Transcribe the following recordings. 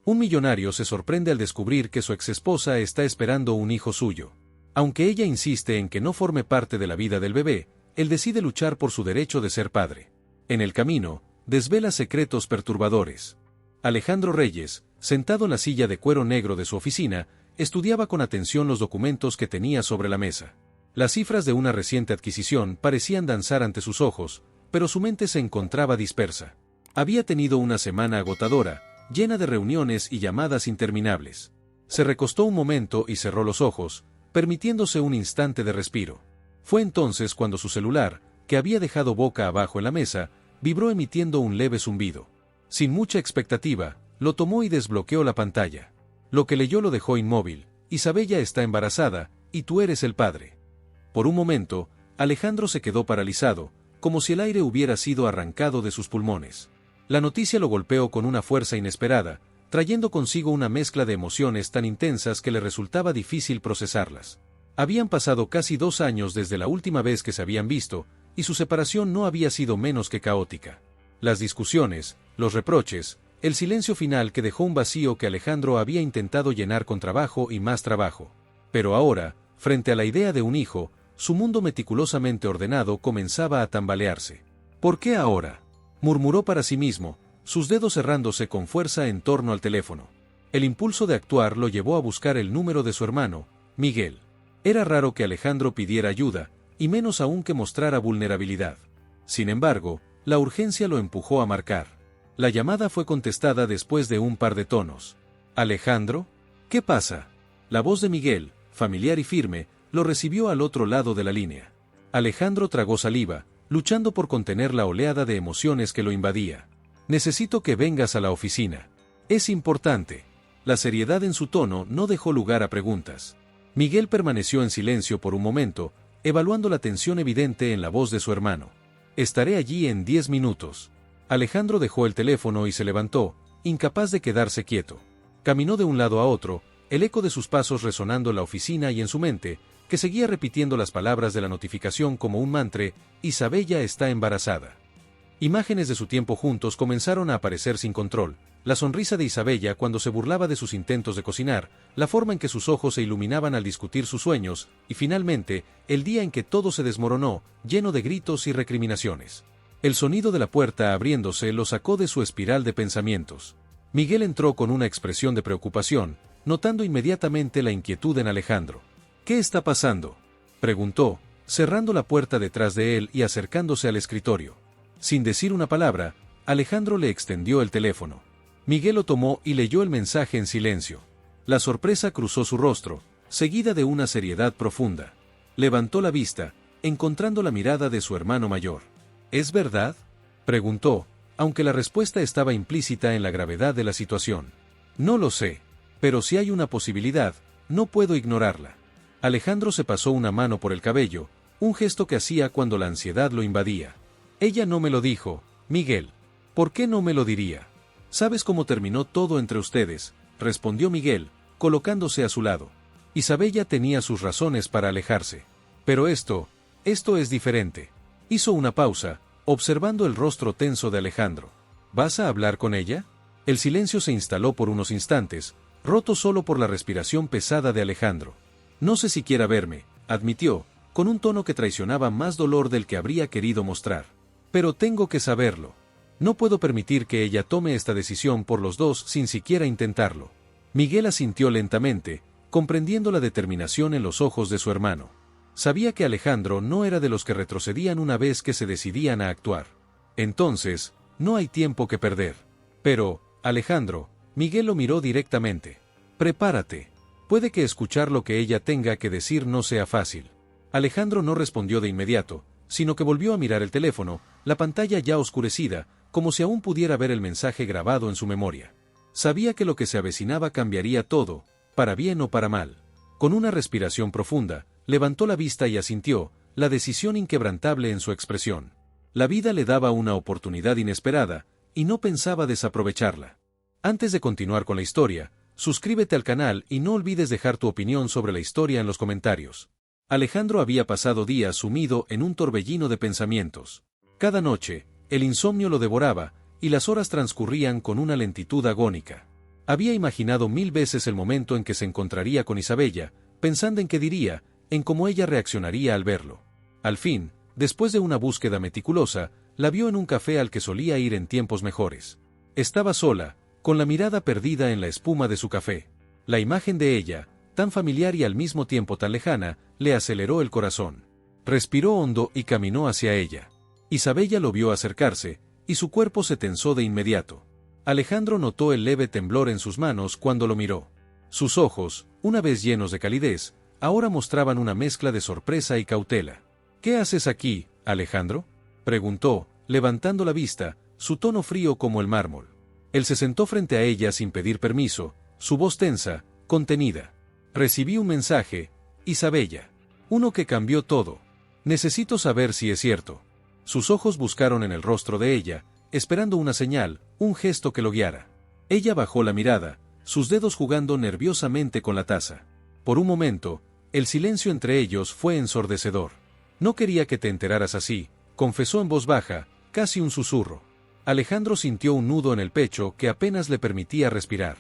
Un millonario se sorprende al descubrir que su exesposa está esperando un hijo suyo. Aunque ella insiste en que no forme parte de la vida del bebé, él decide luchar por su derecho de ser padre. En el camino, desvela secretos perturbadores. Alejandro Reyes, sentado en la silla de cuero negro de su oficina, estudiaba con atención los documentos que tenía sobre la mesa. Las cifras de una reciente adquisición parecían danzar ante sus ojos, pero su mente se encontraba dispersa. Había tenido una semana agotadora, llena de reuniones y llamadas interminables. Se recostó un momento y cerró los ojos, permitiéndose un instante de respiro. Fue entonces cuando su celular, que había dejado boca abajo en la mesa, vibró emitiendo un leve zumbido. Sin mucha expectativa, lo tomó y desbloqueó la pantalla. Lo que leyó lo dejó inmóvil. Isabella está embarazada, y tú eres el padre. Por un momento, Alejandro se quedó paralizado, como si el aire hubiera sido arrancado de sus pulmones. La noticia lo golpeó con una fuerza inesperada, trayendo consigo una mezcla de emociones tan intensas que le resultaba difícil procesarlas. Habían pasado casi 2 años desde la última vez que se habían visto, y su separación no había sido menos que caótica. Las discusiones, los reproches, el silencio final que dejó un vacío que Alejandro había intentado llenar con trabajo y más trabajo. Pero ahora, frente a la idea de un hijo, su mundo meticulosamente ordenado comenzaba a tambalearse. ¿Por qué ahora?, murmuró para sí mismo, sus dedos cerrándose con fuerza en torno al teléfono. El impulso de actuar lo llevó a buscar el número de su hermano, Miguel. Era raro que Alejandro pidiera ayuda, y menos aún que mostrara vulnerabilidad. Sin embargo, la urgencia lo empujó a marcar. La llamada fue contestada después de un par de tonos. ¿Alejandro? ¿Qué pasa? La voz de Miguel, familiar y firme, lo recibió al otro lado de la línea. Alejandro tragó saliva, luchando por contener la oleada de emociones que lo invadía. Necesito que vengas a la oficina. Es importante. La seriedad en su tono no dejó lugar a preguntas. Miguel permaneció en silencio por un momento, evaluando la tensión evidente en la voz de su hermano. Estaré allí en 10 minutos. Alejandro dejó el teléfono y se levantó, incapaz de quedarse quieto. Caminó de un lado a otro, el eco de sus pasos resonando en la oficina y en su mente, que seguía repitiendo las palabras de la notificación como un mantra: Isabella está embarazada. Imágenes de su tiempo juntos comenzaron a aparecer sin control, la sonrisa de Isabella cuando se burlaba de sus intentos de cocinar, la forma en que sus ojos se iluminaban al discutir sus sueños, y finalmente, el día en que todo se desmoronó, lleno de gritos y recriminaciones. El sonido de la puerta abriéndose lo sacó de su espiral de pensamientos. Miguel entró con una expresión de preocupación, notando inmediatamente la inquietud en Alejandro. ¿Qué está pasando?, preguntó, cerrando la puerta detrás de él y acercándose al escritorio. Sin decir una palabra, Alejandro le extendió el teléfono. Miguel lo tomó y leyó el mensaje en silencio. La sorpresa cruzó su rostro, seguida de una seriedad profunda. Levantó la vista, encontrando la mirada de su hermano mayor. ¿Es verdad?, preguntó, aunque la respuesta estaba implícita en la gravedad de la situación. No lo sé, pero si hay una posibilidad, no puedo ignorarla. Alejandro se pasó una mano por el cabello, un gesto que hacía cuando la ansiedad lo invadía. Ella no me lo dijo, Miguel. ¿Por qué no me lo diría? ¿Sabes cómo terminó todo entre ustedes?, respondió Miguel, colocándose a su lado. Isabella tenía sus razones para alejarse. Pero esto es diferente. Hizo una pausa, observando el rostro tenso de Alejandro. ¿Vas a hablar con ella? El silencio se instaló por unos instantes, roto solo por la respiración pesada de Alejandro. No sé si quiera verme, admitió, con un tono que traicionaba más dolor del que habría querido mostrar. Pero tengo que saberlo. No puedo permitir que ella tome esta decisión por los dos sin siquiera intentarlo. Miguel asintió lentamente, comprendiendo la determinación en los ojos de su hermano. Sabía que Alejandro no era de los que retrocedían una vez que se decidían a actuar. Entonces, no hay tiempo que perder. Pero, Alejandro, Miguel lo miró directamente. Prepárate. Puede que escuchar lo que ella tenga que decir no sea fácil. Alejandro no respondió de inmediato, sino que volvió a mirar el teléfono, la pantalla ya oscurecida, como si aún pudiera ver el mensaje grabado en su memoria. Sabía que lo que se avecinaba cambiaría todo, para bien o para mal. Con una respiración profunda, levantó la vista y asintió, la decisión inquebrantable en su expresión. La vida le daba una oportunidad inesperada, y no pensaba desaprovecharla. Antes de continuar con la historia, suscríbete al canal y no olvides dejar tu opinión sobre la historia en los comentarios. Alejandro había pasado días sumido en un torbellino de pensamientos. Cada noche, el insomnio lo devoraba, y las horas transcurrían con una lentitud agónica. Había imaginado 1000 veces el momento en que se encontraría con Isabella, pensando en qué diría, en cómo ella reaccionaría al verlo. Al fin, después de una búsqueda meticulosa, la vio en un café al que solía ir en tiempos mejores. Estaba sola, con la mirada perdida en la espuma de su café. La imagen de ella, tan familiar y al mismo tiempo tan lejana, le aceleró el corazón. Respiró hondo y caminó hacia ella. Isabella lo vio acercarse, y su cuerpo se tensó de inmediato. Alejandro notó el leve temblor en sus manos cuando lo miró. Sus ojos, una vez llenos de calidez, ahora mostraban una mezcla de sorpresa y cautela. «¿Qué haces aquí, Alejandro?», preguntó, levantando la vista, su tono frío como el mármol. Él se sentó frente a ella sin pedir permiso, su voz tensa, contenida. «Recibí un mensaje, Isabella. Uno que cambió todo. Necesito saber si es cierto». Sus ojos buscaron en el rostro de ella, esperando una señal, un gesto que lo guiara. Ella bajó la mirada, sus dedos jugando nerviosamente con la taza. Por un momento, el silencio entre ellos fue ensordecedor. «No quería que te enteraras así», confesó en voz baja, casi un susurro. Alejandro sintió un nudo en el pecho que apenas le permitía respirar.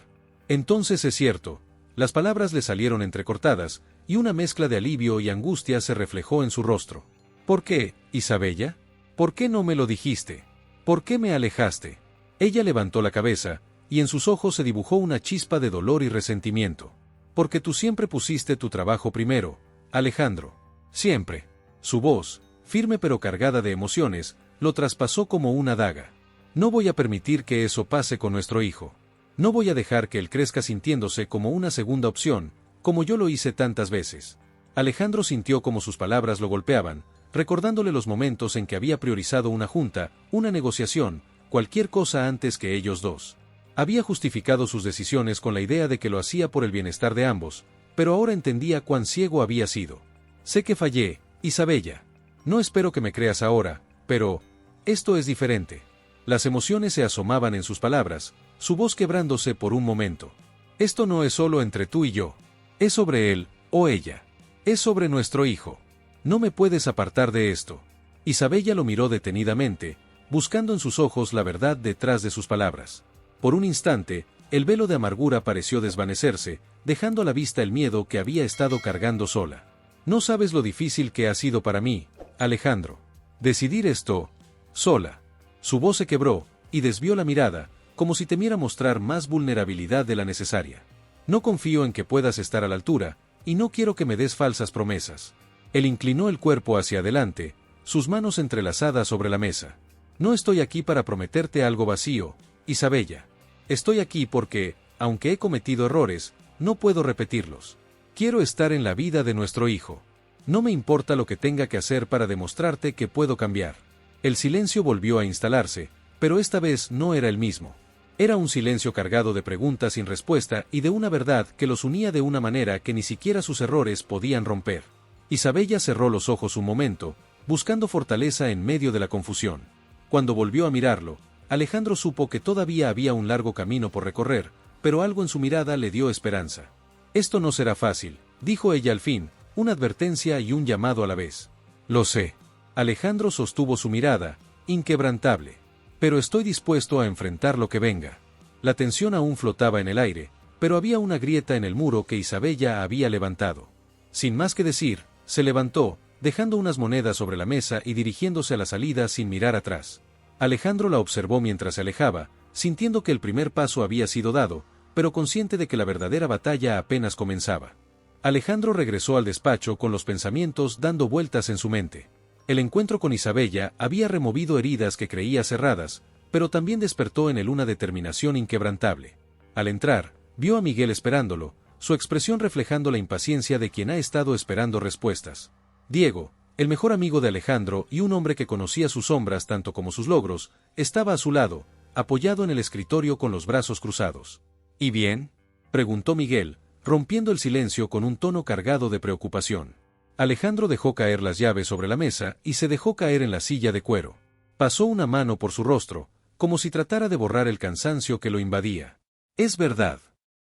«Entonces es cierto». Las palabras le salieron entrecortadas, y una mezcla de alivio y angustia se reflejó en su rostro. «¿Por qué, Isabella? ¿Por qué no me lo dijiste? ¿Por qué me alejaste?». Ella levantó la cabeza, y en sus ojos se dibujó una chispa de dolor y resentimiento. «Porque tú siempre pusiste tu trabajo primero, Alejandro. Siempre». Su voz, firme pero cargada de emociones, lo traspasó como una daga. «No voy a permitir que eso pase con nuestro hijo. No voy a dejar que él crezca sintiéndose como una segunda opción, como yo lo hice tantas veces». Alejandro sintió como sus palabras lo golpeaban, recordándole los momentos en que había priorizado una junta, una negociación, cualquier cosa antes que ellos dos. Había justificado sus decisiones con la idea de que lo hacía por el bienestar de ambos, pero ahora entendía cuán ciego había sido. «Sé que fallé, Isabella. No espero que me creas ahora, pero esto es diferente». Las emociones se asomaban en sus palabras, su voz quebrándose por un momento. «Esto no es solo entre tú y yo. Es sobre él, o ella. Es sobre nuestro hijo. No me puedes apartar de esto». Isabella lo miró detenidamente, buscando en sus ojos la verdad detrás de sus palabras. Por un instante, el velo de amargura pareció desvanecerse, dejando a la vista el miedo que había estado cargando sola. «No sabes lo difícil que ha sido para mí, Alejandro. Decidir esto, sola». Su voz se quebró, y desvió la mirada, como si temiera mostrar más vulnerabilidad de la necesaria. «No confío en que puedas estar a la altura, y no quiero que me des falsas promesas». Él inclinó el cuerpo hacia adelante, sus manos entrelazadas sobre la mesa. «No estoy aquí para prometerte algo vacío, Isabella. Estoy aquí porque, aunque he cometido errores, no puedo repetirlos. Quiero estar en la vida de nuestro hijo. No me importa lo que tenga que hacer para demostrarte que puedo cambiar». El silencio volvió a instalarse, pero esta vez no era el mismo. Era un silencio cargado de preguntas sin respuesta y de una verdad que los unía de una manera que ni siquiera sus errores podían romper. Isabella cerró los ojos un momento, buscando fortaleza en medio de la confusión. Cuando volvió a mirarlo, Alejandro supo que todavía había un largo camino por recorrer, pero algo en su mirada le dio esperanza. «Esto no será fácil», dijo ella al fin, una advertencia y un llamado a la vez. «Lo sé». Alejandro sostuvo su mirada, inquebrantable. «Pero estoy dispuesto a enfrentar lo que venga». La tensión aún flotaba en el aire, pero había una grieta en el muro que Isabella había levantado. Sin más que decir, se levantó, dejando unas monedas sobre la mesa y dirigiéndose a la salida sin mirar atrás. Alejandro la observó mientras se alejaba, sintiendo que el primer paso había sido dado, pero consciente de que la verdadera batalla apenas comenzaba. Alejandro regresó al despacho con los pensamientos dando vueltas en su mente. El encuentro con Isabella había removido heridas que creía cerradas, pero también despertó en él una determinación inquebrantable. Al entrar, vio a Miguel esperándolo, su expresión reflejando la impaciencia de quien ha estado esperando respuestas. Diego, el mejor amigo de Alejandro y un hombre que conocía sus sombras tanto como sus logros, estaba a su lado, apoyado en el escritorio con los brazos cruzados. «¿Y bien?», preguntó Miguel, rompiendo el silencio con un tono cargado de preocupación. Alejandro dejó caer las llaves sobre la mesa y se dejó caer en la silla de cuero. Pasó una mano por su rostro, como si tratara de borrar el cansancio que lo invadía. «Es verdad.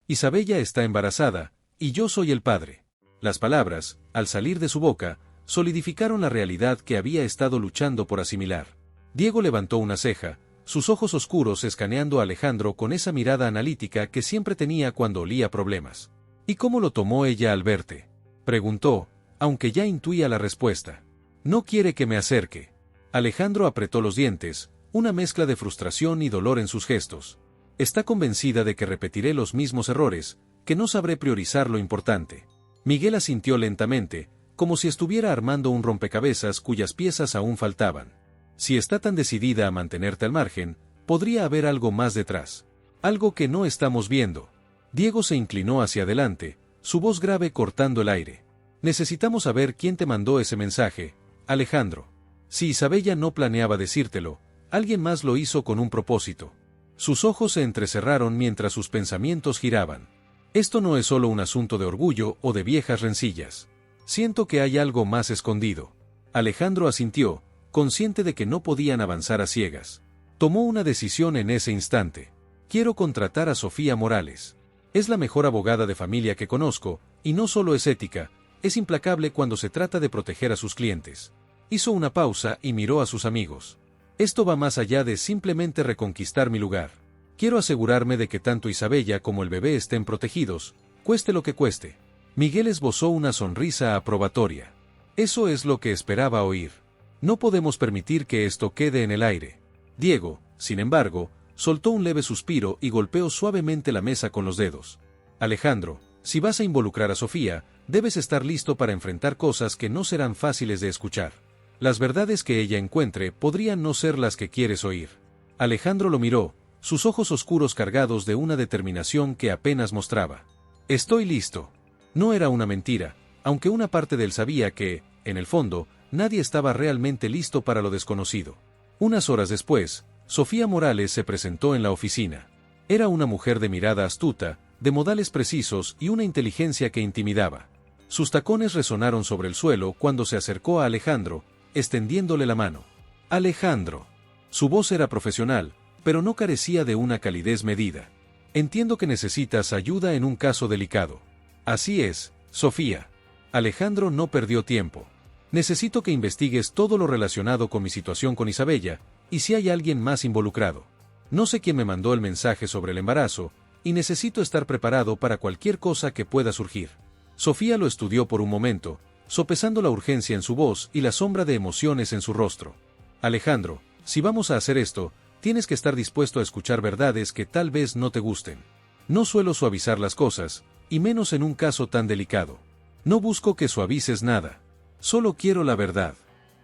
Isabella está embarazada, y yo soy el padre». Las palabras, al salir de su boca, solidificaron la realidad que había estado luchando por asimilar. Diego levantó una ceja, sus ojos oscuros escaneando a Alejandro con esa mirada analítica que siempre tenía cuando olía problemas. ¿Y cómo lo tomó ella al verte?, preguntó, aunque ya intuía la respuesta. No quiere que me acerque. Alejandro apretó los dientes, una mezcla de frustración y dolor en sus gestos. Está convencida de que repetiré los mismos errores, que no sabré priorizar lo importante. Miguel asintió lentamente, como si estuviera armando un rompecabezas cuyas piezas aún faltaban. Si está tan decidida a mantenerte al margen, podría haber algo más detrás. Algo que no estamos viendo. Diego se inclinó hacia adelante, su voz grave cortando el aire. Necesitamos saber quién te mandó ese mensaje, Alejandro. Si Isabella no planeaba decírtelo, alguien más lo hizo con un propósito. Sus ojos se entrecerraron mientras sus pensamientos giraban. Esto no es solo un asunto de orgullo o de viejas rencillas. Siento que hay algo más escondido. Alejandro asintió, consciente de que no podían avanzar a ciegas. Tomó una decisión en ese instante. Quiero contratar a Sofía Morales. Es la mejor abogada de familia que conozco, y no solo es ética, es implacable cuando se trata de proteger a sus clientes. Hizo una pausa y miró a sus amigos. Esto va más allá de simplemente reconquistar mi lugar. Quiero asegurarme de que tanto Isabella como el bebé estén protegidos, cueste lo que cueste. Miguel esbozó una sonrisa aprobatoria. Eso es lo que esperaba oír. No podemos permitir que esto quede en el aire. Diego, sin embargo, soltó un leve suspiro y golpeó suavemente la mesa con los dedos. Alejandro, si vas a involucrar a Sofía, debes estar listo para enfrentar cosas que no serán fáciles de escuchar. Las verdades que ella encuentre podrían no ser las que quieres oír. Alejandro lo miró, sus ojos oscuros cargados de una determinación que apenas mostraba. Estoy listo. No era una mentira, aunque una parte de él sabía que, en el fondo, nadie estaba realmente listo para lo desconocido. Unas horas después, Sofía Morales se presentó en la oficina. Era una mujer de mirada astuta, de modales precisos y una inteligencia que intimidaba. Sus tacones resonaron sobre el suelo cuando se acercó a Alejandro, extendiéndole la mano. Alejandro. Su voz era profesional, pero no carecía de una calidez medida. Entiendo que necesitas ayuda en un caso delicado. Así es, Sofía. Alejandro no perdió tiempo. Necesito que investigues todo lo relacionado con mi situación con Isabella, y si hay alguien más involucrado. No sé quién me mandó el mensaje sobre el embarazo, y necesito estar preparado para cualquier cosa que pueda surgir. Sofía lo estudió por un momento, sopesando la urgencia en su voz y la sombra de emociones en su rostro. Alejandro, si vamos a hacer esto, tienes que estar dispuesto a escuchar verdades que tal vez no te gusten. No suelo suavizar las cosas, y menos en un caso tan delicado. No busco que suavices nada. Solo quiero la verdad.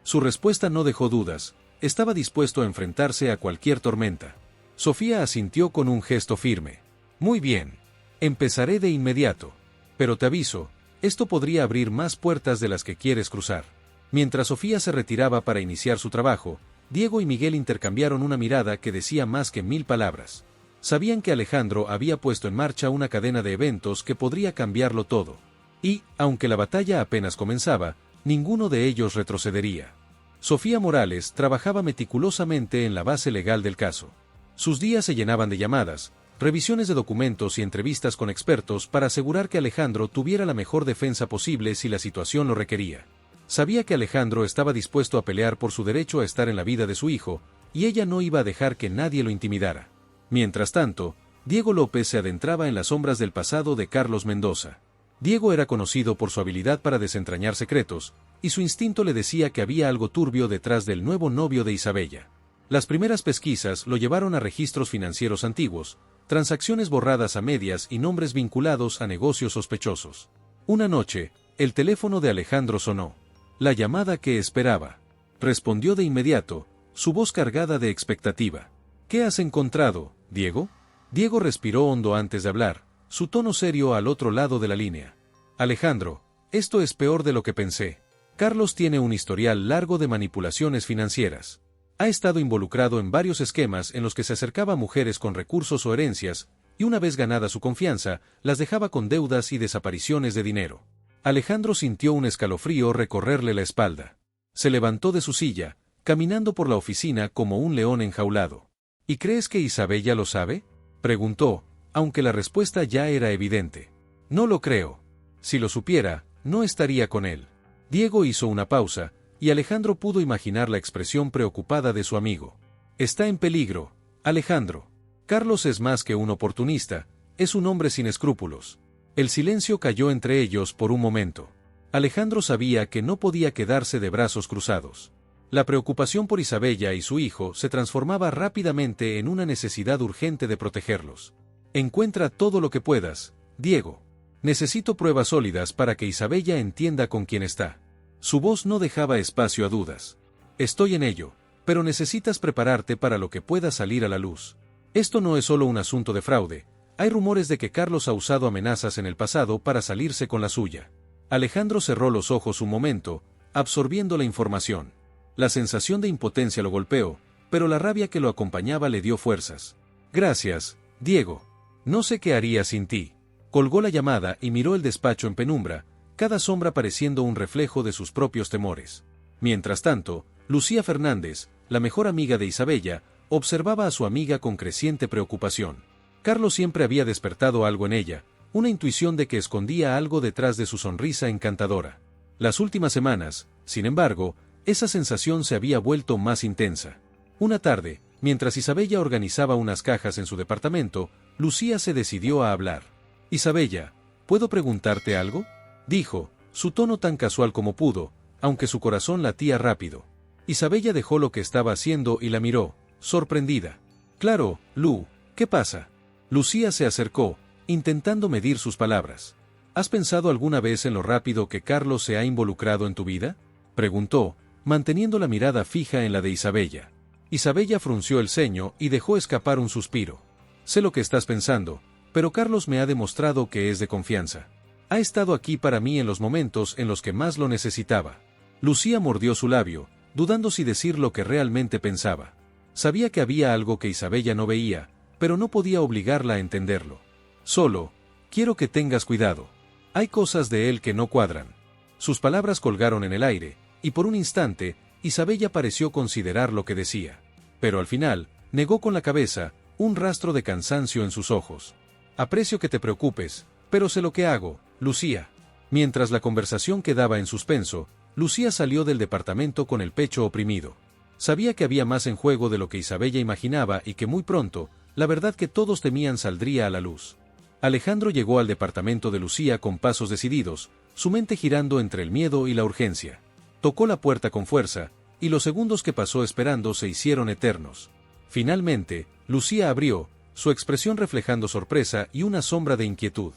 Su respuesta no dejó dudas, estaba dispuesto a enfrentarse a cualquier tormenta. Sofía asintió con un gesto firme. Muy bien. Empezaré de inmediato. Pero te aviso, esto podría abrir más puertas de las que quieres cruzar. Mientras Sofía se retiraba para iniciar su trabajo, Diego y Miguel intercambiaron una mirada que decía más que 1000 palabras. Sabían que Alejandro había puesto en marcha una cadena de eventos que podría cambiarlo todo. Y, aunque la batalla apenas comenzaba, ninguno de ellos retrocedería. Sofía Morales trabajaba meticulosamente en la base legal del caso. Sus días se llenaban de llamadas, revisiones de documentos y entrevistas con expertos para asegurar que Alejandro tuviera la mejor defensa posible si la situación lo requería. Sabía que Alejandro estaba dispuesto a pelear por su derecho a estar en la vida de su hijo, y ella no iba a dejar que nadie lo intimidara. Mientras tanto, Diego López se adentraba en las sombras del pasado de Carlos Mendoza. Diego era conocido por su habilidad para desentrañar secretos, y su instinto le decía que había algo turbio detrás del nuevo novio de Isabella. Las primeras pesquisas lo llevaron a registros financieros antiguos, transacciones borradas a medias y nombres vinculados a negocios sospechosos. Una noche, el teléfono de Alejandro sonó. La llamada que esperaba. Respondió de inmediato, su voz cargada de expectativa. ¿Qué has encontrado, Diego? Diego respiró hondo antes de hablar, su tono serio al otro lado de la línea. Alejandro, esto es peor de lo que pensé. Carlos tiene un historial largo de manipulaciones financieras. Ha estado involucrado en varios esquemas en los que se acercaba a mujeres con recursos o herencias, y una vez ganada su confianza, las dejaba con deudas y desapariciones de dinero. Alejandro sintió un escalofrío recorrerle la espalda. Se levantó de su silla, caminando por la oficina como un león enjaulado. ¿Y crees que Isabella lo sabe?, preguntó, aunque la respuesta ya era evidente. No lo creo. Si lo supiera, no estaría con él. Diego hizo una pausa, y Alejandro pudo imaginar la expresión preocupada de su amigo. Está en peligro, Alejandro. Carlos es más que un oportunista, es un hombre sin escrúpulos. El silencio cayó entre ellos por un momento. Alejandro sabía que no podía quedarse de brazos cruzados. La preocupación por Isabella y su hijo se transformaba rápidamente en una necesidad urgente de protegerlos. Encuentra todo lo que puedas, Diego. Necesito pruebas sólidas para que Isabella entienda con quién está. Su voz no dejaba espacio a dudas. Estoy en ello, pero necesitas prepararte para lo que pueda salir a la luz. Esto no es solo un asunto de fraude, hay rumores de que Carlos ha usado amenazas en el pasado para salirse con la suya. Alejandro cerró los ojos un momento, absorbiendo la información. La sensación de impotencia lo golpeó, pero la rabia que lo acompañaba le dio fuerzas. Gracias, Diego. No sé qué haría sin ti. Colgó la llamada y miró el despacho en penumbra, cada sombra pareciendo un reflejo de sus propios temores. Mientras tanto, Lucía Fernández, la mejor amiga de Isabella, observaba a su amiga con creciente preocupación. Carlos siempre había despertado algo en ella, una intuición de que escondía algo detrás de su sonrisa encantadora. Las últimas semanas, sin embargo, esa sensación se había vuelto más intensa. Una tarde, mientras Isabella organizaba unas cajas en su departamento, Lucía se decidió a hablar. Isabella, ¿puedo preguntarte algo?, dijo, su tono tan casual como pudo, aunque su corazón latía rápido. Isabella dejó lo que estaba haciendo y la miró, sorprendida. Claro, Lu, ¿qué pasa? Lucía se acercó, intentando medir sus palabras. ¿Has pensado alguna vez en lo rápido que Carlos se ha involucrado en tu vida?, preguntó, manteniendo la mirada fija en la de Isabella. Isabella frunció el ceño y dejó escapar un suspiro. Sé lo que estás pensando, pero Carlos me ha demostrado que es de confianza. Ha estado aquí para mí en los momentos en los que más lo necesitaba. Lucía mordió su labio, dudando si decir lo que realmente pensaba. Sabía que había algo que Isabella no veía, pero no podía obligarla a entenderlo. Solo, quiero que tengas cuidado. Hay cosas de él que no cuadran. Sus palabras colgaron en el aire, y por un instante, Isabella pareció considerar lo que decía. Pero al final, negó con la cabeza, un rastro de cansancio en sus ojos. Aprecio que te preocupes, pero sé lo que hago, Lucía. Mientras la conversación quedaba en suspenso, Lucía salió del departamento con el pecho oprimido. Sabía que había más en juego de lo que Isabella imaginaba y que muy pronto, la verdad que todos temían saldría a la luz. Alejandro llegó al departamento de Lucía con pasos decididos, su mente girando entre el miedo y la urgencia. Tocó la puerta con fuerza, y los segundos que pasó esperando se hicieron eternos. Finalmente, Lucía abrió, su expresión reflejando sorpresa y una sombra de inquietud.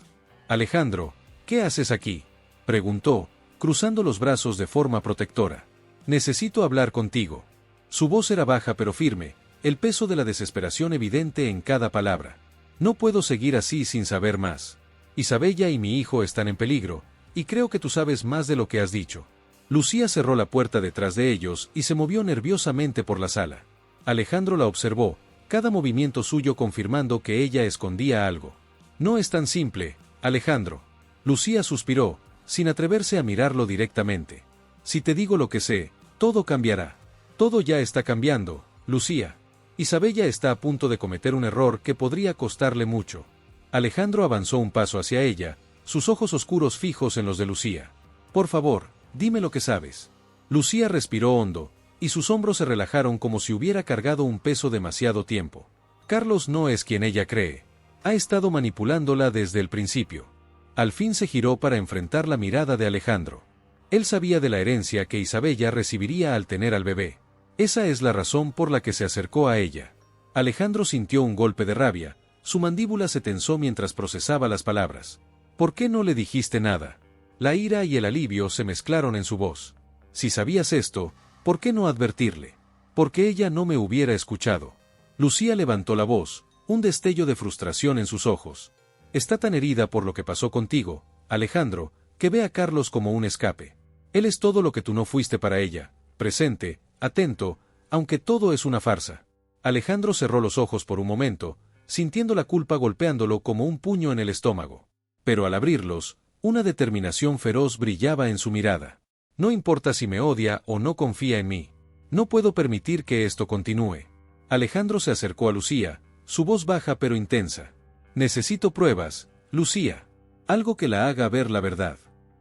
Alejandro, ¿qué haces aquí?, preguntó, cruzando los brazos de forma protectora. Necesito hablar contigo. Su voz era baja pero firme, el peso de la desesperación evidente en cada palabra. No puedo seguir así sin saber más. Isabella y mi hijo están en peligro, y creo que tú sabes más de lo que has dicho. Lucía cerró la puerta detrás de ellos y se movió nerviosamente por la sala. Alejandro la observó, cada movimiento suyo confirmando que ella escondía algo. No es tan simple, Alejandro. Lucía suspiró, sin atreverse a mirarlo directamente. Si te digo lo que sé, todo cambiará. Todo ya está cambiando, Lucía. Isabella está a punto de cometer un error que podría costarle mucho. Alejandro avanzó un paso hacia ella, sus ojos oscuros fijos en los de Lucía. Por favor, dime lo que sabes. Lucía respiró hondo, y sus hombros se relajaron como si hubiera cargado un peso demasiado tiempo. Carlos no es quien ella cree. Ha estado manipulándola desde el principio. Al fin se giró para enfrentar la mirada de Alejandro. Él sabía de la herencia que Isabella recibiría al tener al bebé. Esa es la razón por la que se acercó a ella. Alejandro sintió un golpe de rabia, su mandíbula se tensó mientras procesaba las palabras. ¿Por qué no le dijiste nada? La ira y el alivio se mezclaron en su voz. Si sabías esto, ¿por qué no advertirle? Porque ella no me hubiera escuchado. Lucía levantó la voz, un destello de frustración en sus ojos. Está tan herida por lo que pasó contigo, Alejandro, que ve a Carlos como un escape. Él es todo lo que tú no fuiste para ella, presente, atento, aunque todo es una farsa. Alejandro cerró los ojos por un momento, sintiendo la culpa golpeándolo como un puño en el estómago. Pero al abrirlos, una determinación feroz brillaba en su mirada. No importa si me odia o no confía en mí. No puedo permitir que esto continúe. Alejandro se acercó a Lucía, su voz baja pero intensa. Necesito pruebas, Lucía. Algo que la haga ver la verdad.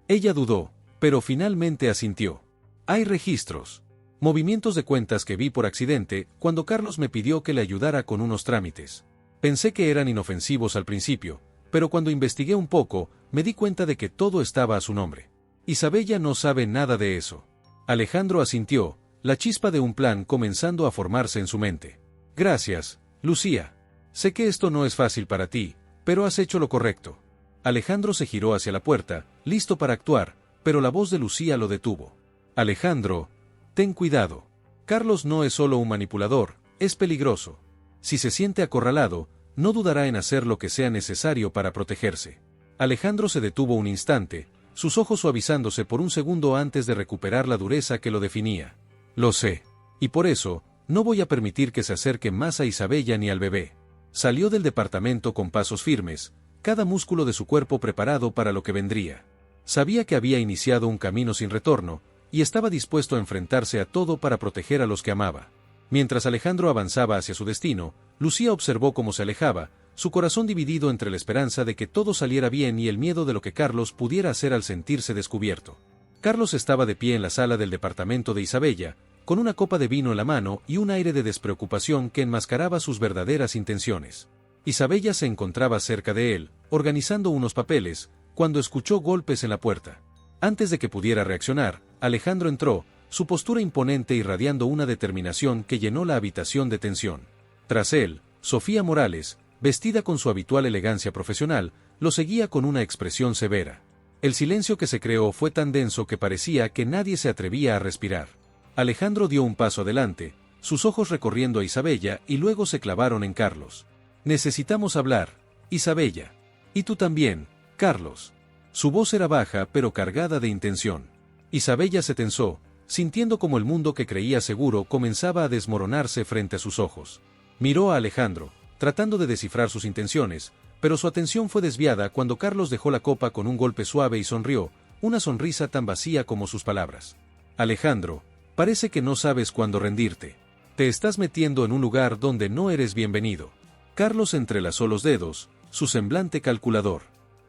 Ella dudó, pero finalmente asintió. Hay registros. Movimientos de cuentas que vi por accidente cuando Carlos me pidió que le ayudara con unos trámites. Pensé que eran inofensivos al principio, pero cuando investigué un poco, me di cuenta de que todo estaba a su nombre. Isabella no sabe nada de eso. Alejandro asintió, la chispa de un plan comenzando a formarse en su mente. Gracias, Lucía. Sé que esto no es fácil para ti, pero has hecho lo correcto. Alejandro se giró hacia la puerta, listo para actuar, pero la voz de Lucía lo detuvo. Alejandro, ten cuidado. Carlos no es solo un manipulador, es peligroso. Si se siente acorralado, no dudará en hacer lo que sea necesario para protegerse. Alejandro se detuvo un instante, sus ojos suavizándose por un segundo antes de recuperar la dureza que lo definía. Lo sé. Y por eso, no voy a permitir que se acerque más a Isabella ni al bebé. Salió del departamento con pasos firmes, cada músculo de su cuerpo preparado para lo que vendría. Sabía que había iniciado un camino sin retorno, y estaba dispuesto a enfrentarse a todo para proteger a los que amaba. Mientras Alejandro avanzaba hacia su destino, Lucía observó cómo se alejaba, su corazón dividido entre la esperanza de que todo saliera bien y el miedo de lo que Carlos pudiera hacer al sentirse descubierto. Carlos estaba de pie en la sala del departamento de Isabella, con una copa de vino en la mano y un aire de despreocupación que enmascaraba sus verdaderas intenciones. Isabella se encontraba cerca de él, organizando unos papeles, cuando escuchó golpes en la puerta. Antes de que pudiera reaccionar, Alejandro entró, su postura imponente irradiando una determinación que llenó la habitación de tensión. Tras él, Sofía Morales, vestida con su habitual elegancia profesional, lo seguía con una expresión severa. El silencio que se creó fue tan denso que parecía que nadie se atrevía a respirar. Alejandro dio un paso adelante, sus ojos recorriendo a Isabella y luego se clavaron en Carlos. Necesitamos hablar, Isabella. Y tú también, Carlos. Su voz era baja pero cargada de intención. Isabella se tensó, sintiendo como el mundo que creía seguro comenzaba a desmoronarse frente a sus ojos. Miró a Alejandro, tratando de descifrar sus intenciones, pero su atención fue desviada cuando Carlos dejó la copa con un golpe suave y sonrió, una sonrisa tan vacía como sus palabras. Alejandro, parece que no sabes cuándo rendirte. Te estás metiendo en un lugar donde no eres bienvenido. Carlos entrelazó los dedos, su semblante calculador.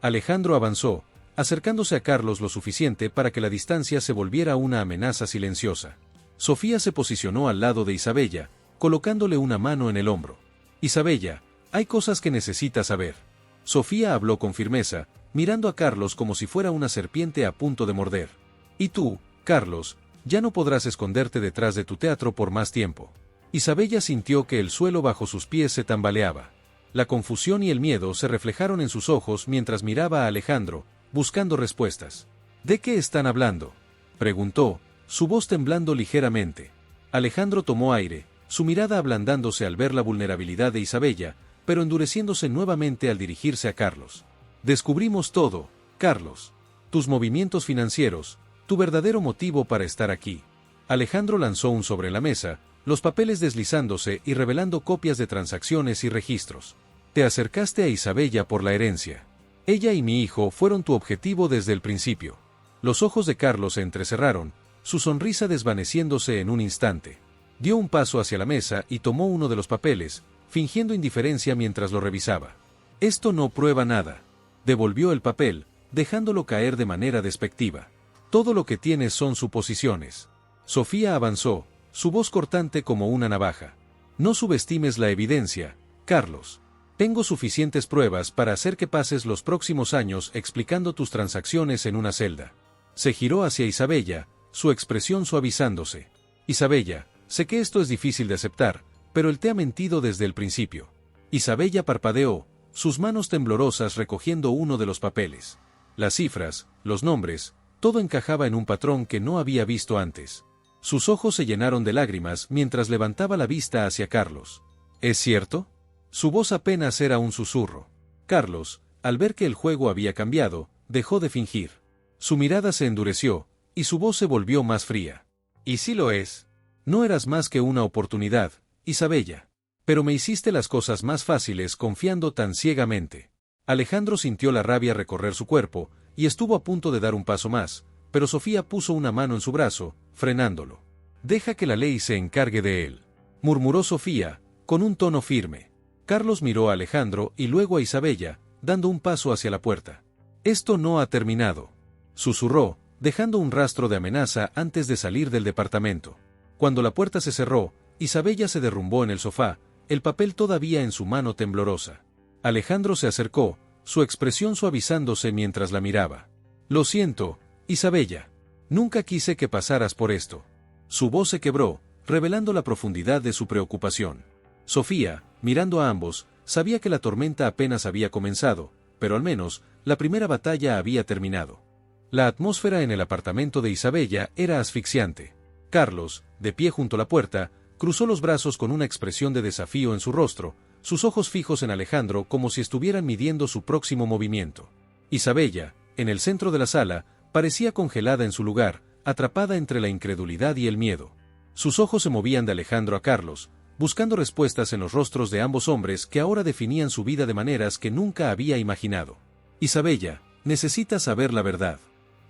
Alejandro avanzó, acercándose a Carlos lo suficiente para que la distancia se volviera una amenaza silenciosa. Sofía se posicionó al lado de Isabella, colocándole una mano en el hombro. Isabella, hay cosas que necesitas saber. Sofía habló con firmeza, mirando a Carlos como si fuera una serpiente a punto de morder. Y tú, Carlos, ya no podrás esconderte detrás de tu teatro por más tiempo. Isabella sintió que el suelo bajo sus pies se tambaleaba. La confusión y el miedo se reflejaron en sus ojos mientras miraba a Alejandro, buscando respuestas. ¿De qué están hablando?, preguntó, su voz temblando ligeramente. Alejandro tomó aire, su mirada ablandándose al ver la vulnerabilidad de Isabella, pero endureciéndose nuevamente al dirigirse a Carlos. Descubrimos todo, Carlos. Tus movimientos financieros, tu verdadero motivo para estar aquí. Alejandro lanzó un sobre la mesa, los papeles deslizándose y revelando copias de transacciones y registros. Te acercaste a Isabella por la herencia. Ella y mi hijo fueron tu objetivo desde el principio. Los ojos de Carlos se entrecerraron, su sonrisa desvaneciéndose en un instante. Dio un paso hacia la mesa y tomó uno de los papeles, fingiendo indiferencia mientras lo revisaba. Esto no prueba nada. Devolvió el papel, dejándolo caer de manera despectiva. Todo lo que tienes son suposiciones. Sofía avanzó, su voz cortante como una navaja. No subestimes la evidencia, Carlos. Tengo suficientes pruebas para hacer que pases los próximos años explicando tus transacciones en una celda. Se giró hacia Isabella, su expresión suavizándose. Isabella, sé que esto es difícil de aceptar, pero él te ha mentido desde el principio. Isabella parpadeó, sus manos temblorosas recogiendo uno de los papeles. Las cifras, los nombres, todo encajaba en un patrón que no había visto antes. Sus ojos se llenaron de lágrimas mientras levantaba la vista hacia Carlos. ¿Es cierto? Su voz apenas era un susurro. Carlos, al ver que el juego había cambiado, dejó de fingir. Su mirada se endureció, y su voz se volvió más fría. Y sí lo es. No eras más que una oportunidad, Isabella. Pero me hiciste las cosas más fáciles confiando tan ciegamente. Alejandro sintió la rabia recorrer su cuerpo, y estuvo a punto de dar un paso más, pero Sofía puso una mano en su brazo, frenándolo. Deja que la ley se encargue de él, murmuró Sofía, con un tono firme. Carlos miró a Alejandro y luego a Isabella, dando un paso hacia la puerta. Esto no ha terminado, susurró, dejando un rastro de amenaza antes de salir del departamento. Cuando la puerta se cerró, Isabella se derrumbó en el sofá, el papel todavía en su mano temblorosa. Alejandro se acercó, su expresión suavizándose mientras la miraba. «Lo siento, Isabella. Nunca quise que pasaras por esto». Su voz se quebró, revelando la profundidad de su preocupación. Sofía, mirando a ambos, sabía que la tormenta apenas había comenzado, pero al menos, la primera batalla había terminado. La atmósfera en el apartamento de Isabella era asfixiante. Carlos, de pie junto a la puerta, cruzó los brazos con una expresión de desafío en su rostro, sus ojos fijos en Alejandro como si estuvieran midiendo su próximo movimiento. Isabella, en el centro de la sala, parecía congelada en su lugar, atrapada entre la incredulidad y el miedo. Sus ojos se movían de Alejandro a Carlos, buscando respuestas en los rostros de ambos hombres que ahora definían su vida de maneras que nunca había imaginado. «Isabella, necesitas saber la verdad».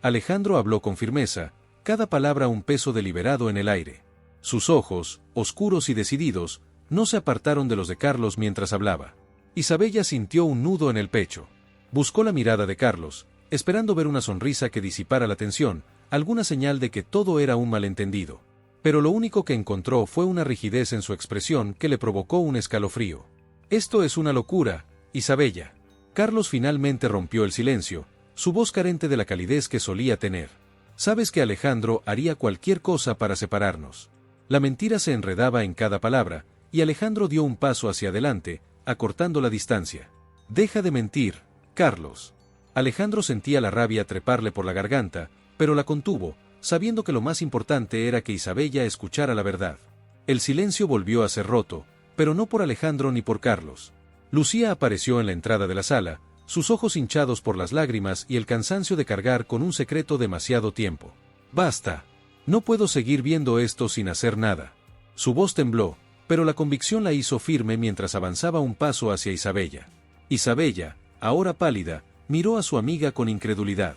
Alejandro habló con firmeza, cada palabra un peso deliberado en el aire. Sus ojos, oscuros y decididos, no se apartaron de los de Carlos mientras hablaba. Isabella sintió un nudo en el pecho. Buscó la mirada de Carlos, esperando ver una sonrisa que disipara la tensión, alguna señal de que todo era un malentendido. Pero lo único que encontró fue una rigidez en su expresión que le provocó un escalofrío. «Esto es una locura, Isabella». Carlos finalmente rompió el silencio, su voz carente de la calidez que solía tener. «Sabes que Alejandro haría cualquier cosa para separarnos». La mentira se enredaba en cada palabra, y Alejandro dio un paso hacia adelante, acortando la distancia. «Deja de mentir, Carlos». Alejandro sentía la rabia treparle por la garganta, pero la contuvo, sabiendo que lo más importante era que Isabella escuchara la verdad. El silencio volvió a ser roto, pero no por Alejandro ni por Carlos. Lucía apareció en la entrada de la sala, sus ojos hinchados por las lágrimas y el cansancio de cargar con un secreto demasiado tiempo. «Basta. No puedo seguir viendo esto sin hacer nada». Su voz tembló, pero la convicción la hizo firme mientras avanzaba un paso hacia Isabella. Isabella, ahora pálida, miró a su amiga con incredulidad.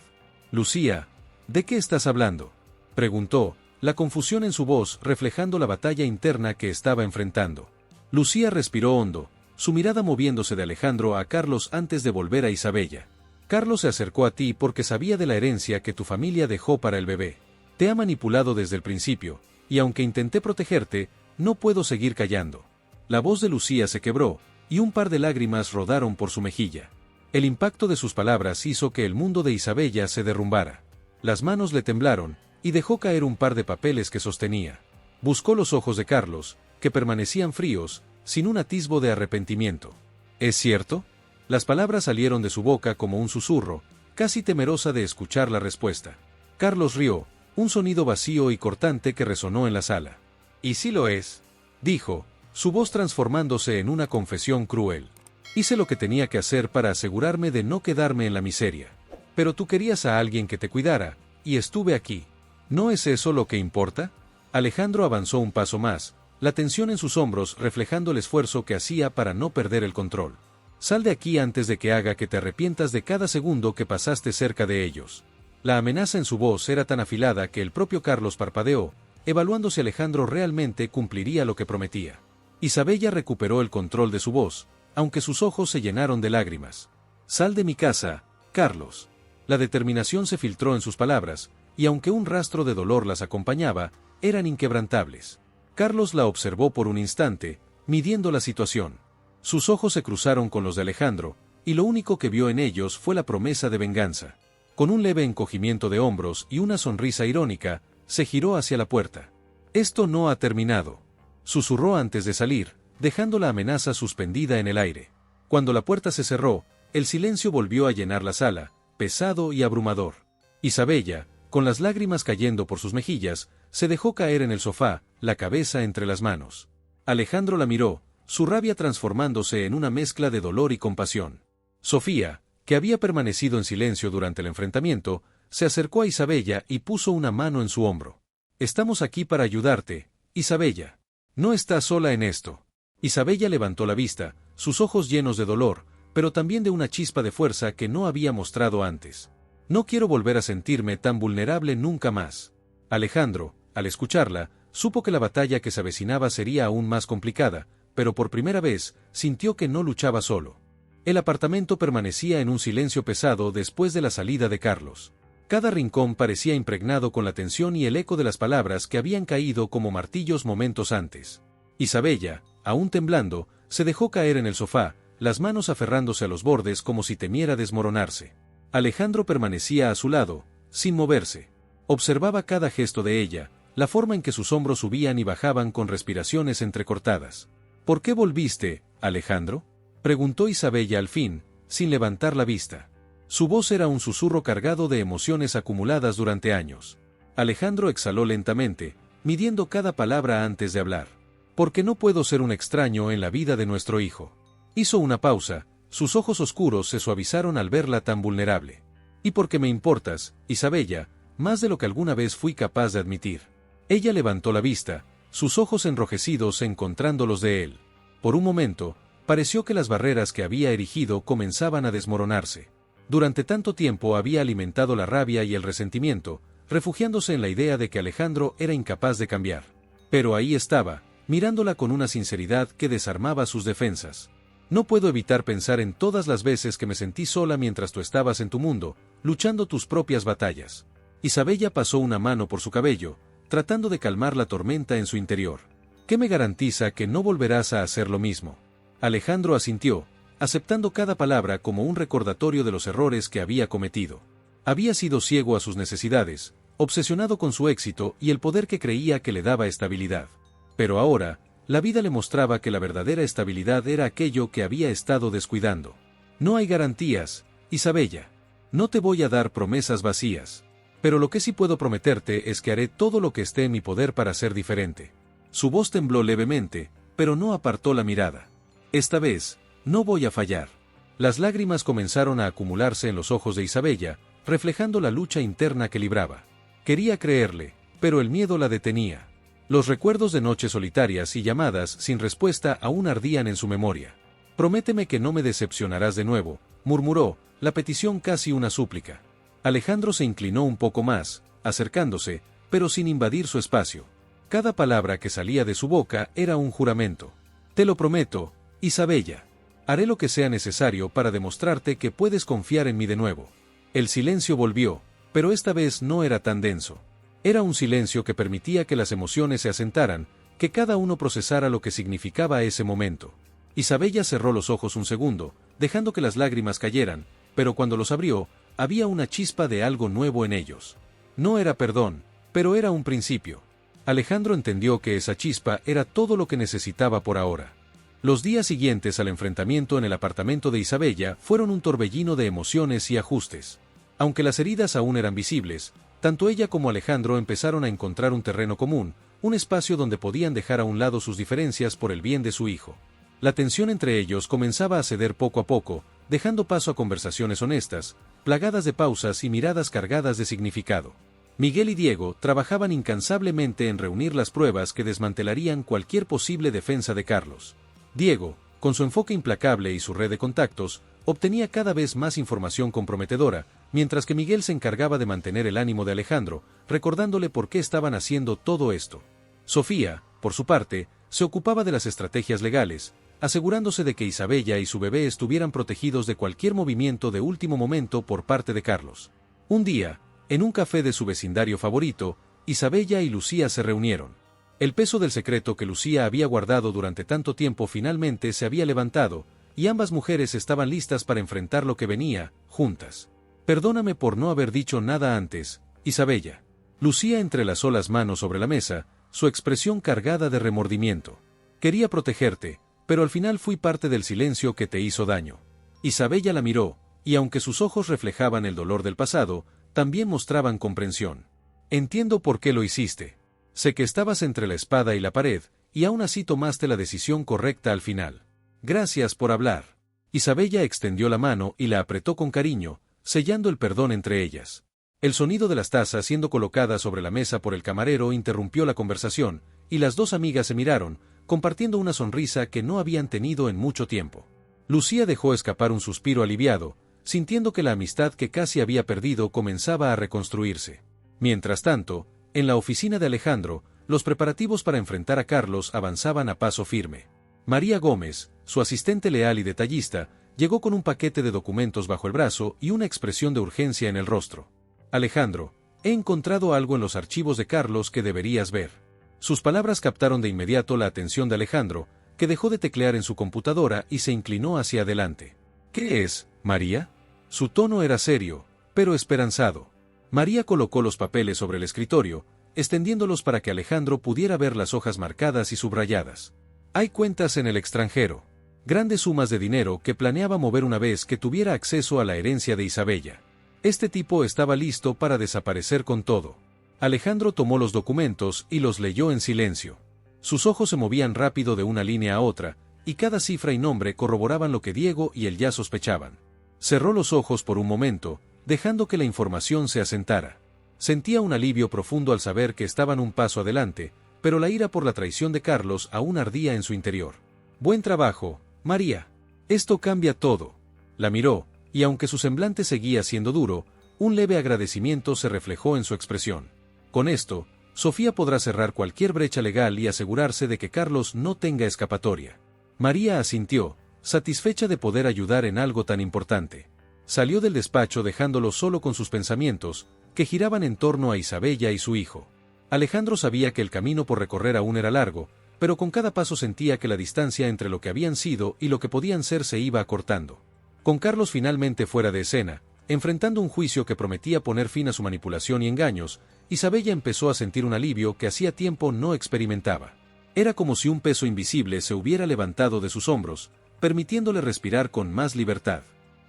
«Lucía, ¿de qué estás hablando?», preguntó, la confusión en su voz reflejando la batalla interna que estaba enfrentando. Lucía respiró hondo, su mirada moviéndose de Alejandro a Carlos antes de volver a Isabella. «Carlos se acercó a ti porque sabía de la herencia que tu familia dejó para el bebé. Te ha manipulado desde el principio, y aunque intenté protegerte, no puedo seguir callando». La voz de Lucía se quebró, y un par de lágrimas rodaron por su mejilla. El impacto de sus palabras hizo que el mundo de Isabella se derrumbara. Las manos le temblaron, y dejó caer un par de papeles que sostenía. Buscó los ojos de Carlos, que permanecían fríos, sin un atisbo de arrepentimiento. «¿Es cierto?». Las palabras salieron de su boca como un susurro, casi temerosa de escuchar la respuesta. Carlos rió, un sonido vacío y cortante que resonó en la sala. «Y sí lo es», dijo, su voz transformándose en una confesión cruel. «Hice lo que tenía que hacer para asegurarme de no quedarme en la miseria. Pero tú querías a alguien que te cuidara, y estuve aquí. ¿No es eso lo que importa?». Alejandro avanzó un paso más, la tensión en sus hombros reflejando el esfuerzo que hacía para no perder el control. «Sal de aquí antes de que haga que te arrepientas de cada segundo que pasaste cerca de ellos». La amenaza en su voz era tan afilada que el propio Carlos parpadeó, evaluando si Alejandro realmente cumpliría lo que prometía. Isabella recuperó el control de su voz, aunque sus ojos se llenaron de lágrimas. «Sal de mi casa, Carlos». La determinación se filtró en sus palabras, y aunque un rastro de dolor las acompañaba, eran inquebrantables. Carlos la observó por un instante, midiendo la situación. Sus ojos se cruzaron con los de Alejandro, y lo único que vio en ellos fue la promesa de venganza. Con un leve encogimiento de hombros y una sonrisa irónica, se giró hacia la puerta. «Esto no ha terminado», susurró antes de salir, dejando la amenaza suspendida en el aire. Cuando la puerta se cerró, el silencio volvió a llenar la sala, pesado y abrumador. Isabella, con las lágrimas cayendo por sus mejillas, se dejó caer en el sofá, la cabeza entre las manos. Alejandro la miró, su rabia transformándose en una mezcla de dolor y compasión. Sofía, que había permanecido en silencio durante el enfrentamiento, se acercó a Isabella y puso una mano en su hombro. «Estamos aquí para ayudarte, Isabella. No estás sola en esto». Isabella levantó la vista, sus ojos llenos de dolor, pero también de una chispa de fuerza que no había mostrado antes. «No quiero volver a sentirme tan vulnerable nunca más». Alejandro, al escucharla, supo que la batalla que se avecinaba sería aún más complicada, pero por primera vez, sintió que no luchaba solo. El apartamento permanecía en un silencio pesado después de la salida de Carlos. Cada rincón parecía impregnado con la tensión y el eco de las palabras que habían caído como martillos momentos antes. Isabella, aún temblando, se dejó caer en el sofá, las manos aferrándose a los bordes como si temiera desmoronarse. Alejandro permanecía a su lado, sin moverse. Observaba cada gesto de ella, la forma en que sus hombros subían y bajaban con respiraciones entrecortadas. ¿Por qué volviste, Alejandro?, preguntó Isabella al fin, sin levantar la vista. Su voz era un susurro cargado de emociones acumuladas durante años. Alejandro exhaló lentamente, midiendo cada palabra antes de hablar. «Porque no puedo ser un extraño en la vida de nuestro hijo». Hizo una pausa, sus ojos oscuros se suavizaron al verla tan vulnerable. «Y porque me importas, Isabella, más de lo que alguna vez fui capaz de admitir». Ella levantó la vista, sus ojos enrojecidos encontrando los de él. Por un momento, pareció que las barreras que había erigido comenzaban a desmoronarse. Durante tanto tiempo había alimentado la rabia y el resentimiento, refugiándose en la idea de que Alejandro era incapaz de cambiar. Pero ahí estaba, mirándola con una sinceridad que desarmaba sus defensas. «No puedo evitar pensar en todas las veces que me sentí sola mientras tú estabas en tu mundo, luchando tus propias batallas». Isabella pasó una mano por su cabello, tratando de calmar la tormenta en su interior. «¿Qué me garantiza que no volverás a hacer lo mismo?». Alejandro asintió, aceptando cada palabra como un recordatorio de los errores que había cometido. Había sido ciego a sus necesidades, obsesionado con su éxito y el poder que creía que le daba estabilidad. Pero ahora, la vida le mostraba que la verdadera estabilidad era aquello que había estado descuidando. «No hay garantías, Isabella. No te voy a dar promesas vacías. Pero lo que sí puedo prometerte es que haré todo lo que esté en mi poder para ser diferente». Su voz tembló levemente, pero no apartó la mirada. «Esta vez, no voy a fallar». Las lágrimas comenzaron a acumularse en los ojos de Isabella, reflejando la lucha interna que libraba. Quería creerle, pero el miedo la detenía. Los recuerdos de noches solitarias y llamadas sin respuesta aún ardían en su memoria. «Prométeme que no me decepcionarás de nuevo», murmuró, la petición casi una súplica. Alejandro se inclinó un poco más, acercándose, pero sin invadir su espacio. Cada palabra que salía de su boca era un juramento. «Te lo prometo, Isabella. Haré lo que sea necesario para demostrarte que puedes confiar en mí de nuevo». El silencio volvió, pero esta vez no era tan denso. Era un silencio que permitía que las emociones se asentaran, que cada uno procesara lo que significaba ese momento. Isabella cerró los ojos un segundo, dejando que las lágrimas cayeran, pero cuando los abrió, había una chispa de algo nuevo en ellos. No era perdón, pero era un principio. Alejandro entendió que esa chispa era todo lo que necesitaba por ahora. Los días siguientes al enfrentamiento en el apartamento de Isabella fueron un torbellino de emociones y ajustes. Aunque las heridas aún eran visibles, tanto ella como Alejandro empezaron a encontrar un terreno común, un espacio donde podían dejar a un lado sus diferencias por el bien de su hijo. La tensión entre ellos comenzaba a ceder poco a poco, dejando paso a conversaciones honestas, plagadas de pausas y miradas cargadas de significado. Miguel y Diego trabajaban incansablemente en reunir las pruebas que desmantelarían cualquier posible defensa de Carlos. Diego, con su enfoque implacable y su red de contactos, obtenía cada vez más información comprometedora, mientras que Miguel se encargaba de mantener el ánimo de Alejandro, recordándole por qué estaban haciendo todo esto. Sofía, por su parte, se ocupaba de las estrategias legales, asegurándose de que Isabella y su bebé estuvieran protegidos de cualquier movimiento de último momento por parte de Carlos. Un día, en un café de su vecindario favorito, Isabella y Lucía se reunieron. El peso del secreto que Lucía había guardado durante tanto tiempo finalmente se había levantado, y ambas mujeres estaban listas para enfrentar lo que venía, juntas. «Perdóname por no haber dicho nada antes, Isabella». Lucía entrelazó las manos sobre la mesa, su expresión cargada de remordimiento. «Quería protegerte, pero al final fui parte del silencio que te hizo daño». Isabella la miró, y aunque sus ojos reflejaban el dolor del pasado, también mostraban comprensión. «Entiendo por qué lo hiciste. Sé que estabas entre la espada y la pared, y aún así tomaste la decisión correcta al final. Gracias por hablar». Isabella extendió la mano y la apretó con cariño, sellando el perdón entre ellas. El sonido de las tazas siendo colocadas sobre la mesa por el camarero interrumpió la conversación, y las dos amigas se miraron, compartiendo una sonrisa que no habían tenido en mucho tiempo. Lucía dejó escapar un suspiro aliviado, sintiendo que la amistad que casi había perdido comenzaba a reconstruirse. Mientras tanto, en la oficina de Alejandro, los preparativos para enfrentar a Carlos avanzaban a paso firme. María Gómez, su asistente leal y detallista, llegó con un paquete de documentos bajo el brazo y una expresión de urgencia en el rostro. Alejandro, he encontrado algo en los archivos de Carlos que deberías ver. Sus palabras captaron de inmediato la atención de Alejandro, que dejó de teclear en su computadora y se inclinó hacia adelante. ¿Qué es, María? Su tono era serio, pero esperanzado. María colocó los papeles sobre el escritorio, extendiéndolos para que Alejandro pudiera ver las hojas marcadas y subrayadas. Hay cuentas en el extranjero. Grandes sumas de dinero que planeaba mover una vez que tuviera acceso a la herencia de Isabella. Este tipo estaba listo para desaparecer con todo. Alejandro tomó los documentos y los leyó en silencio. Sus ojos se movían rápido de una línea a otra, y cada cifra y nombre corroboraban lo que Diego y él ya sospechaban. Cerró los ojos por un momento, dejando que la información se asentara. Sentía un alivio profundo al saber que estaban un paso adelante, pero la ira por la traición de Carlos aún ardía en su interior. Buen trabajo, María. Esto cambia todo. La miró, y aunque su semblante seguía siendo duro, un leve agradecimiento se reflejó en su expresión. Con esto, Sofía podrá cerrar cualquier brecha legal y asegurarse de que Carlos no tenga escapatoria. María asintió, satisfecha de poder ayudar en algo tan importante. Salió del despacho dejándolo solo con sus pensamientos, que giraban en torno a Isabella y su hijo. Alejandro sabía que el camino por recorrer aún era largo, pero con cada paso sentía que la distancia entre lo que habían sido y lo que podían ser se iba acortando. Con Carlos finalmente fuera de escena, enfrentando un juicio que prometía poner fin a su manipulación y engaños, Isabella empezó a sentir un alivio que hacía tiempo no experimentaba. Era como si un peso invisible se hubiera levantado de sus hombros, permitiéndole respirar con más libertad.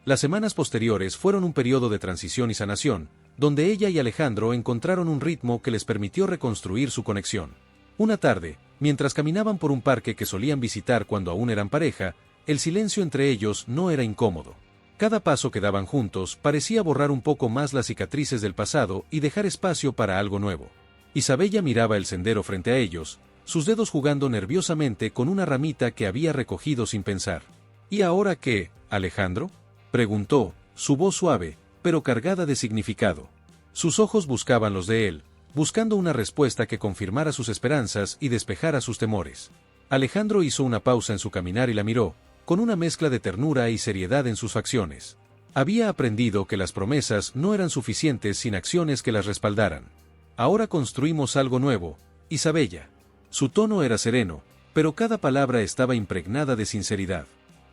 Las semanas posteriores fueron un periodo de transición y sanación, donde ella y Alejandro encontraron un ritmo que les permitió reconstruir su conexión. Una tarde, mientras caminaban por un parque que solían visitar cuando aún eran pareja, el silencio entre ellos no era incómodo. Cada paso que daban juntos parecía borrar un poco más las cicatrices del pasado y dejar espacio para algo nuevo. Isabella miraba el sendero frente a ellos, sus dedos jugando nerviosamente con una ramita que había recogido sin pensar. ¿Y ahora qué, Alejandro?, preguntó, su voz suave, pero cargada de significado. Sus ojos buscaban los de él, buscando una respuesta que confirmara sus esperanzas y despejara sus temores. Alejandro hizo una pausa en su caminar y la miró, con una mezcla de ternura y seriedad en sus facciones. Había aprendido que las promesas no eran suficientes sin acciones que las respaldaran. Ahora construimos algo nuevo, Isabella. Su tono era sereno, pero cada palabra estaba impregnada de sinceridad.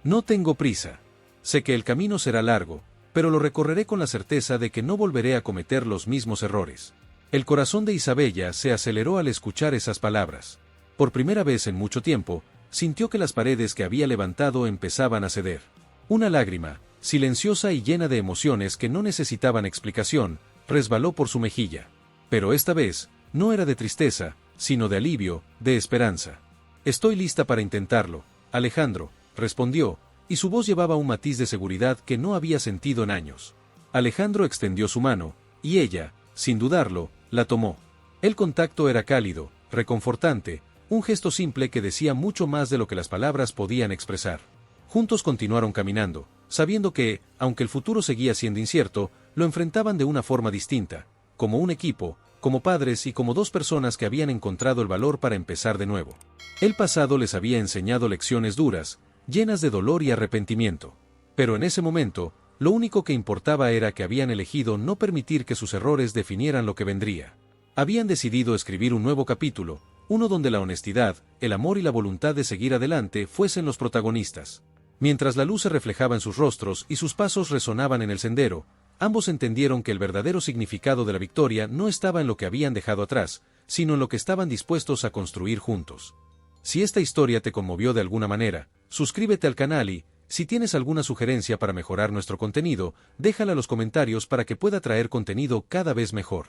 No tengo prisa. Sé que el camino será largo, pero lo recorreré con la certeza de que no volveré a cometer los mismos errores. El corazón de Isabella se aceleró al escuchar esas palabras. Por primera vez en mucho tiempo, sintió que las paredes que había levantado empezaban a ceder. Una lágrima, silenciosa y llena de emociones que no necesitaban explicación, resbaló por su mejilla. Pero esta vez, no era de tristeza, sino de alivio, de esperanza. Estoy lista para intentarlo, Alejandro, respondió, y su voz llevaba un matiz de seguridad que no había sentido en años. Alejandro extendió su mano, y ella, sin dudarlo, la tomó. El contacto era cálido, reconfortante, un gesto simple que decía mucho más de lo que las palabras podían expresar. Juntos continuaron caminando, sabiendo que, aunque el futuro seguía siendo incierto, lo enfrentaban de una forma distinta, como un equipo, como padres y como dos personas que habían encontrado el valor para empezar de nuevo. El pasado les había enseñado lecciones duras, llenas de dolor y arrepentimiento. Pero en ese momento, lo único que importaba era que habían elegido no permitir que sus errores definieran lo que vendría. Habían decidido escribir un nuevo capítulo, uno donde la honestidad, el amor y la voluntad de seguir adelante fuesen los protagonistas. Mientras la luz se reflejaba en sus rostros y sus pasos resonaban en el sendero, ambos entendieron que el verdadero significado de la victoria no estaba en lo que habían dejado atrás, sino en lo que estaban dispuestos a construir juntos. Si esta historia te conmovió de alguna manera, suscríbete al canal y, si tienes alguna sugerencia para mejorar nuestro contenido, déjala en los comentarios para que pueda traer contenido cada vez mejor.